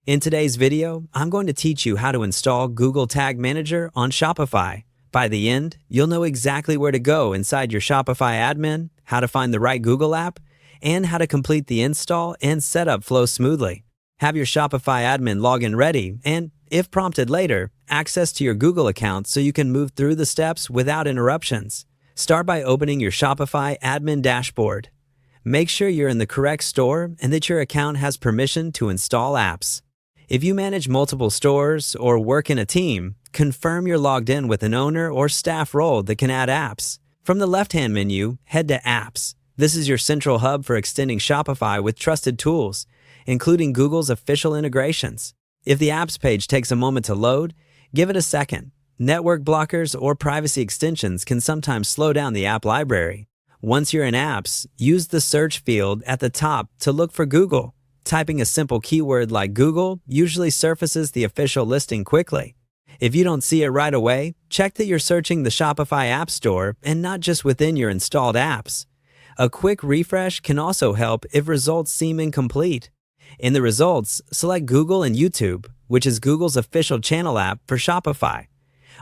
In today's video, I'm going to teach you how to install Google Tag Manager on Shopify. By the end, you'll know exactly where to go inside your Shopify admin, how to find the right Google app, and how to complete the install and setup flow smoothly. Have your Shopify admin login ready and, if prompted later, access to your Google account so you can move through the steps without interruptions. Start by opening your Shopify admin dashboard. Make sure you're in the correct store and that your account has permission to install apps. If you manage multiple stores or work in a team, confirm you're logged in with an owner or staff role that can add apps. From the left-hand menu, head to Apps. This is your central hub for extending Shopify with trusted tools, including Google's official integrations. If the Apps page takes a moment to load, give it a second. Network blockers or privacy extensions can sometimes slow down the app library. Once you're in Apps, use the search field at the top to look for Google. Typing a simple keyword like Google usually surfaces the official listing quickly. If you don't see it right away, check that you're searching the Shopify App Store and not just within your installed apps. A quick refresh can also help if results seem incomplete. In the results, select Google and YouTube, which is Google's official channel app for Shopify.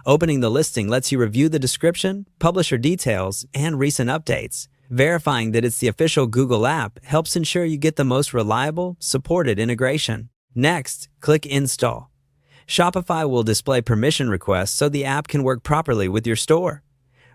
Opening the listing lets you review the description, publisher details, and recent updates. Verifying that it's the official Google app helps ensure you get the most reliable, supported integration. Next, click Install. Shopify will display permission requests so the app can work properly with your store.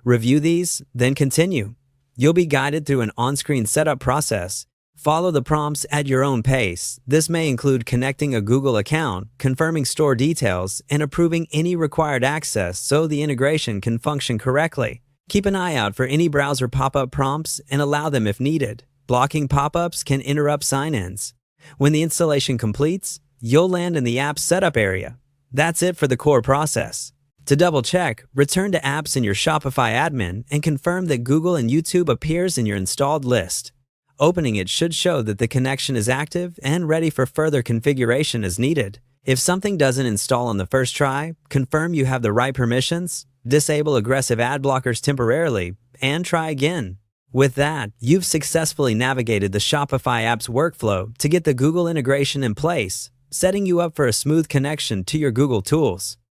Review these, then continue. You'll be guided through an on-screen setup process. Follow the prompts at your own pace. This may include connecting a Google account, confirming store details, and approving any required access so the integration can function correctly. Keep an eye out for any browser pop-up prompts and allow them if needed. Blocking pop-ups can interrupt sign-ins. When the installation completes, you'll land in the app setup area. That's it for the core process. To double-check, return to Apps in your Shopify admin and confirm that Google and YouTube appears in your installed list. Opening it should show that the connection is active and ready for further configuration as needed. If something doesn't install on the first try, confirm you have the right permissions, disable aggressive ad blockers temporarily, and try again. With that, you've successfully navigated the Shopify app's workflow to get the Google integration in place, setting you up for a smooth connection to your Google tools.